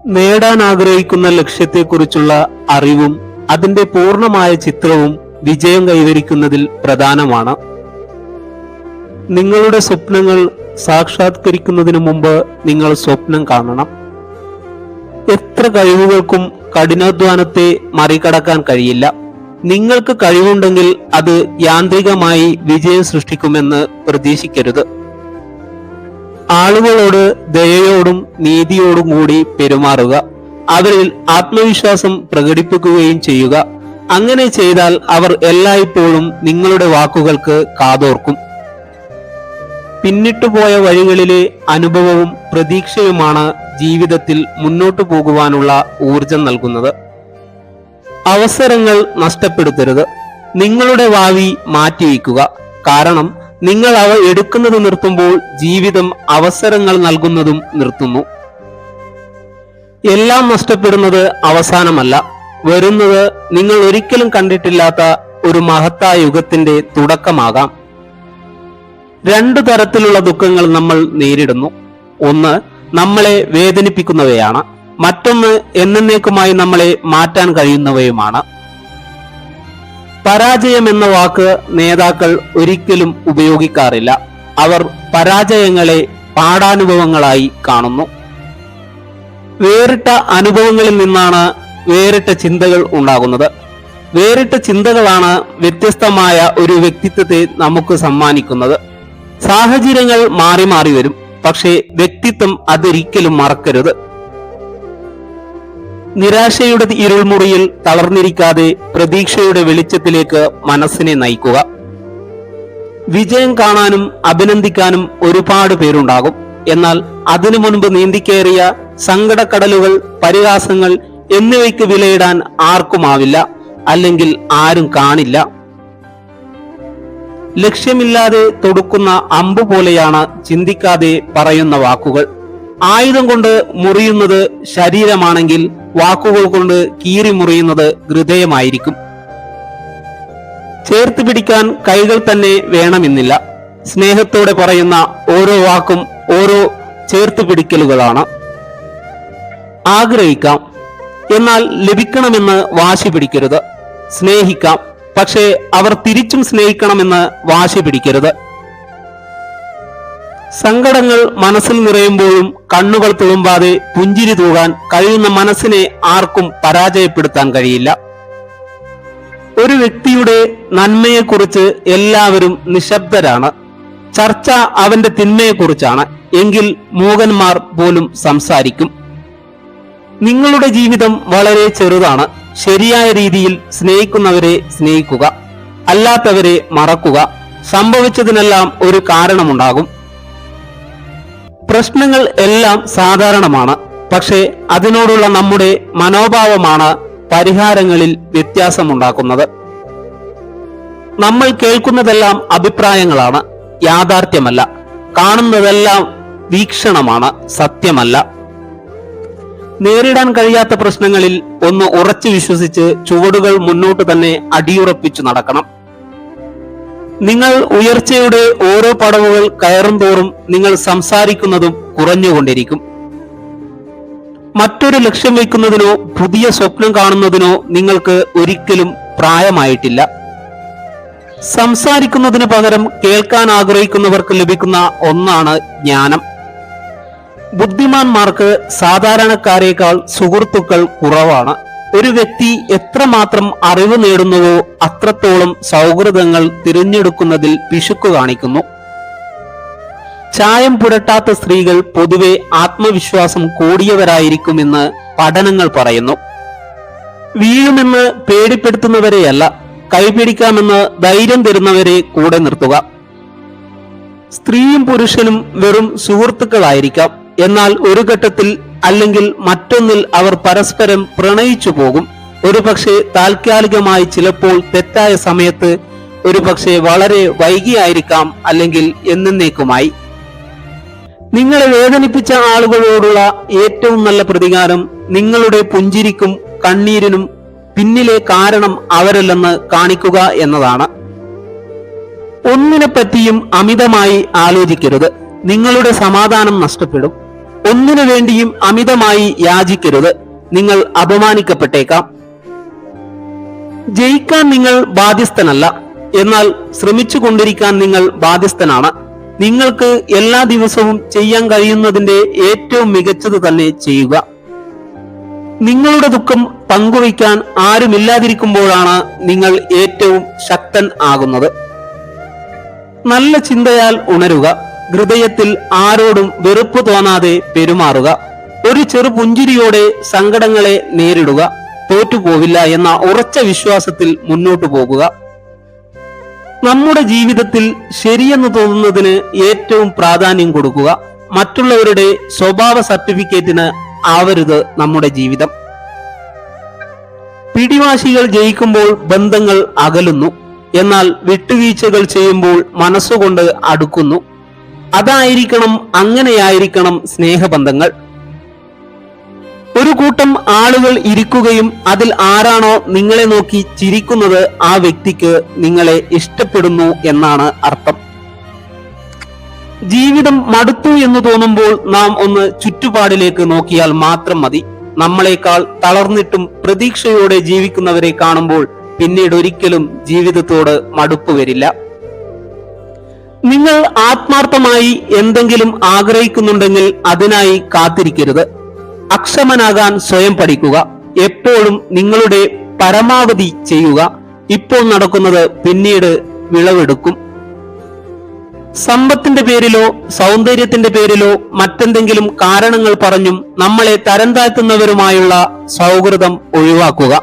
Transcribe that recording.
നേടാൻ ആഗ്രഹിക്കുന്ന ലക്ഷ്യത്തെക്കുറിച്ചുള്ള അറിവും അതിന്റെ പൂർണ്ണമായ ചിത്രവും വിജയം കൈവരിക്കുന്നതിൽ പ്രധാനമാണ്. നിങ്ങളുടെ സ്വപ്നങ്ങൾ സാക്ഷാത്കരിക്കുന്നതിന് മുമ്പ് നിങ്ങൾ സ്വപ്നം കാണണം. എത്ര കഴിവുകൾക്കും കഠിനാധ്വാനത്തെ മറികടക്കാൻ കഴിയില്ല. നിങ്ങൾക്ക് കഴിവുണ്ടെങ്കിൽ അത് യാന്ത്രികമായി വിജയം സൃഷ്ടിക്കുമെന്ന് പ്രതീക്ഷിക്കരുത്. ആളുകളോട് ദയയോടും നീതിയോടും കൂടി പെരുമാറുക. അവരിൽ ആത്മവിശ്വാസം പ്രകടിപ്പിക്കുകയും ചെയ്യുക. അങ്ങനെ ചെയ്താൽ അവർ എല്ലായ്പ്പോഴും നിങ്ങളുടെ വാക്കുകൾക്ക് കാതോർക്കും. പിന്നിട്ടുപോയ വഴികളിലെ അനുഭവവും പ്രതീക്ഷയുമാണ് ജീവിതത്തിൽ മുന്നോട്ടു പോകുവാനുള്ള ഊർജം നൽകുന്നത്. അവസരങ്ങൾ നഷ്ടപ്പെടുത്തരുത്. നിങ്ങളുടെ ഭാവി മാറ്റിവെക്കുക. കാരണം നിങ്ങൾ അവ എടുക്കുന്നത് നിർത്തുമ്പോൾ ജീവിതം അവസരങ്ങൾ നൽകുന്നതും നിർത്തുന്നു. എല്ലാം നഷ്ടപ്പെടുന്നത് അവസാനമല്ല, വരുന്നത് നിങ്ങൾ ഒരിക്കലും കണ്ടിട്ടില്ലാത്ത ഒരു മഹത്തായ യുഗത്തിന്റെ തുടക്കമാകാം. രണ്ടു തരത്തിലുള്ള ദുഃഖങ്ങൾ നമ്മൾ നേരിടുന്നു. ഒന്ന് നമ്മളെ വേദനിപ്പിക്കുന്നവയാണ്, മറ്റൊന്ന് എന്നേക്കുമായി നമ്മളെ മാറ്റാൻ കഴിയുന്നവയുമാണ്. പരാജയം എന്ന വാക്ക് നേതാക്കൾ ഒരിക്കലും ഉപയോഗിക്കാറില്ല. അവർ പരാജയങ്ങളെ പാഠാനുഭവങ്ങളായി കാണുന്നു. വേറിട്ട അനുഭവങ്ങളിൽ നിന്നാണ് വേറിട്ട ചിന്തകൾ ഉണ്ടാകുന്നത്. വേറിട്ട ചിന്തകളാണ് വ്യത്യസ്തമായ ഒരു വ്യക്തിത്വത്തെ നമുക്ക് സമ്മാനിക്കുന്നത്. സാഹചര്യങ്ങൾ മാറി മാറി വരും, പക്ഷേ വ്യക്തിത്വം അതൊരിക്കലും മറക്കരുത്. നിരാശയുടെ ഇരുൾമുറിയിൽ തളർന്നിരിക്കാതെ പ്രതീക്ഷയുടെ വെളിച്ചത്തിലേക്ക് മനസ്സിനെ നയിക്കുക. വിജയം കാണാനും അഭിനന്ദിക്കാനും ഒരുപാട് പേരുണ്ടാകും. എന്നാൽ അതിനു മുൻപ് നീന്തിക്കേറിയ സങ്കടക്കടലുകൾ, പരിഹാസങ്ങൾ എന്നിവയ്ക്ക് വിലയിടാൻ ആർക്കുമാവില്ല, അല്ലെങ്കിൽ ആരും കാണില്ല. ലക്ഷ്യമില്ലാതെ തൊടുക്കുന്ന അമ്പ് പോലെയാണ് ചിന്തിക്കാതെ പറയുന്ന വാക്കുകൾ. ആയുധം കൊണ്ട് മുറിയുന്നത് ശരീരമാണെങ്കിൽ വാക്കുകൾ കൊണ്ട് കീറി മുറിയുന്നത് ഹൃദയമായിരിക്കും. ചേർത്ത് പിടിക്കാൻ കൈകൾ തന്നെ വേണമെന്നില്ല. സ്നേഹത്തോടെ പറയുന്ന ഓരോ വാക്കും ഓരോ ചേർത്ത് പിടിക്കലുകളാണ്. ആഗ്രഹിക്കാം, എന്നാൽ ലഭിക്കണമെന്ന് വാശി പിടിക്കരുത്. സ്നേഹിക്കാം, പക്ഷേ അവർ തിരിച്ചും സ്നേഹിക്കണമെന്ന് വാശി പിടിക്കരുത്. സങ്കടങ്ങൾ മനസ്സിൽ നിറയുമ്പോഴും കണ്ണുകൾ തുളുമ്പാതെ പുഞ്ചിരി തൂകാൻ കഴിയുന്ന മനസ്സിനെ ആർക്കും പരാജയപ്പെടുത്താൻ കഴിയില്ല. ഒരു വ്യക്തിയുടെ നന്മയെക്കുറിച്ച് എല്ലാവരും നിശബ്ദരാണ്. ചർച്ച അവന്റെ തിന്മയെക്കുറിച്ചാണ്. എങ്കിൽ മൂകന്മാർ പോലും സംസാരിക്കും. നിങ്ങളുടെ ജീവിതം വളരെ ചെറുതാണ്. ശരിയായ രീതിയിൽ സ്നേഹിക്കുന്നവരെ സ്നേഹിക്കുക, അല്ലാത്തവരെ മറക്കുക. സംഭവിച്ചതിനെല്ലാം ഒരു കാരണമുണ്ടാകും. പ്രശ്നങ്ങൾ എല്ലാം സാധാരണമാണ്, പക്ഷേ അതിനോടുള്ള നമ്മുടെ മനോഭാവമാണ് പരിഹാരങ്ങളിൽ വ്യത്യാസമുണ്ടാക്കുന്നത്. നമ്മൾ കേൾക്കുന്നതെല്ലാം അഭിപ്രായങ്ങളാണ്, യാഥാർത്ഥ്യമല്ല. കാണുന്നതെല്ലാം വീക്ഷണമാണ്, സത്യമല്ല. നേരിടാൻ കഴിയാത്ത പ്രശ്നങ്ങളിൽ ഒന്ന് ഉറച്ചു വിശ്വസിച്ച് ചുവടുകൾ മുന്നോട്ട് തന്നെ അടിയുറപ്പിച്ചു നടക്കണം. നിങ്ങൾ ഉയർച്ചയുടെ ഓരോ പടവുകൾ കയറും തോറും നിങ്ങൾ സംസാരിക്കുന്നതും കുറഞ്ഞുകൊണ്ടിരിക്കും. മറ്റൊരു ലക്ഷ്യം വയ്ക്കുന്നതിനോ പുതിയ സ്വപ്നം കാണുന്നതിനോ നിങ്ങൾക്ക് ഒരിക്കലും പ്രായമായിട്ടില്ല. സംസാരിക്കുന്നതിന് പകരം കേൾക്കാൻ ആഗ്രഹിക്കുന്നവർക്ക് ലഭിക്കുന്ന ഒന്നാണ് ജ്ഞാനം. ബുദ്ധിമാന്മാർക്ക് സാധാരണക്കാരേക്കാൾ സുഹൃത്തുക്കൾ കുറവാണ്. ഒരു വ്യക്തി എത്രമാത്രം അറിവ് നേടുന്നുവോ അത്രത്തോളം സൗഹൃദങ്ങൾ തിരഞ്ഞെടുക്കുന്നതിൽ പിശുക്ക് കാണിക്കുന്നു. ചായം പുരട്ടാത്ത സ്ത്രീകൾ പൊതുവെ ആത്മവിശ്വാസം കൂടിയവരായിരിക്കുമെന്ന് പഠനങ്ങൾ പറയുന്നു. വീഴുമെന്ന് പേടിപ്പെടുത്തുന്നവരെയല്ല, കൈപിടിക്കാമെന്ന് ധൈര്യം തരുന്നവരെ കൂടെ നിർത്തുക. സ്ത്രീയും പുരുഷനും വെറും സുഹൃത്തുക്കളായിരിക്കാം, എന്നാൽ ഒരു ഘട്ടത്തിൽ അല്ലെങ്കിൽ മറ്റൊന്നിൽ അവർ പരസ്പരം പ്രണയിച്ചു പോകും. ഒരുപക്ഷെ താൽക്കാലികമായി, ചിലപ്പോൾ തെറ്റായ സമയത്ത്, ഒരുപക്ഷെ വളരെ വൈകിയായിരിക്കാം, അല്ലെങ്കിൽ എന്നേക്കുമായി. നിങ്ങളെ വേദനിപ്പിച്ച ആളുകളോടുള്ള ഏറ്റവും നല്ല പ്രതികാരം നിങ്ങളുടെ പുഞ്ചിരിക്കും കണ്ണീരിനും പിന്നിലെ കാരണം അവരല്ലെന്ന് കാണിക്കുക എന്നതാണ്. ഒന്നിനെപ്പറ്റിയും അമിതമായി ആലോചിക്കരുത്. നിങ്ങളുടെ സമാധാനം നഷ്ടപ്പെടും. ഒന്നിനു വേണ്ടിയും അമിതമായി യാചിക്കരുത്, നിങ്ങൾ അപമാനിക്കപ്പെട്ടേക്കാം. ജയിക്കാൻ നിങ്ങൾ ബാധ്യസ്ഥനല്ല, എന്നാൽ ശ്രമിച്ചുകൊണ്ടിരിക്കാൻ നിങ്ങൾ ബാധ്യസ്ഥനാണ്. നിങ്ങൾക്ക് എല്ലാ ദിവസവും ചെയ്യാൻ കഴിയുന്നതിന്റെ ഏറ്റവും മികച്ചത് തന്നെ ചെയ്യുക. നിങ്ങളുടെ ദുഃഖം പങ്കുവയ്ക്കാൻ ആരുമില്ലാതിരിക്കുമ്പോഴാണ് നിങ്ങൾ ഏറ്റവും ശക്തൻ ആകുന്നത്. നല്ല ചിന്തയാൽ ഉണരുക. ഹൃദയത്തിൽ ആരോടും വെറുപ്പ് തോന്നാതെ പെരുമാറുക. ഒരു ചെറു പുഞ്ചിരിയോടെ സങ്കടങ്ങളെ നേരിടുക. തോറ്റുപോവില്ല എന്ന ഉറച്ച വിശ്വാസത്തിൽ മുന്നോട്ടു പോകുക. നമ്മുടെ ജീവിതത്തിൽ ശരിയെന്ന് തോന്നുന്നതിന് ഏറ്റവും പ്രാധാന്യം കൊടുക്കുക. മറ്റുള്ളവരുടെ സ്വഭാവ സർട്ടിഫിക്കറ്റിന് ആവരുത് നമ്മുടെ ജീവിതം. പിടിവാശികൾ ജയിക്കുമ്പോൾ ബന്ധങ്ങൾ അകലുന്നു, എന്നാൽ വിട്ടുവീഴ്ചകൾ ചെയ്യുമ്പോൾ മനസ്സുകൊണ്ട് അടുക്കുന്നു. അങ്ങനെയായിരിക്കണം സ്നേഹബന്ധങ്ങൾ. ഒരു കൂട്ടം ആളുകൾ ഇരിക്കുകയും അതിൽ ആരാണോ നിങ്ങളെ നോക്കി ചിരിക്കുന്നത് ആ വ്യക്തിക്ക് നിങ്ങളെ ഇഷ്ടപ്പെടുന്നു എന്നാണ് അർത്ഥം. ജീവിതം മടുത്തു എന്ന് തോന്നുമ്പോൾ നാം ഒന്ന് ചുറ്റുപാടിലേക്ക് നോക്കിയാൽ മാത്രം മതി. നമ്മളെക്കാൾ തളർന്നിട്ടും പ്രതീക്ഷയോടെ ജീവിക്കുന്നവരെ കാണുമ്പോൾ പിന്നീട് ഒരിക്കലും ജീവിതത്തോട് മടുപ്പ് വരില്ല. നിങ്ങൾ ആത്മാർത്ഥമായി എന്തെങ്കിലും ആഗ്രഹിക്കുന്നുണ്ടെങ്കിൽ അതിനായി കാത്തിരിക്കരുത്. അക്ഷമനാകാൻ സ്വയം പഠിക്കുക. എപ്പോഴും നിങ്ങളുടെ പരമാവധി ചെയ്യുക. ഇപ്പോൾ നടക്കുന്നത് പിന്നീട് വിളവെടുക്കും. സമ്പത്തിന്റെ പേരിലോ സൗന്ദര്യത്തിന്റെ പേരിലോ മറ്റെന്തെങ്കിലും കാരണങ്ങൾ പറഞ്ഞും നമ്മളെ തരം താഴ്ത്തുന്നവരുമായുള്ള സൗഹൃദം ഒഴിവാക്കുക.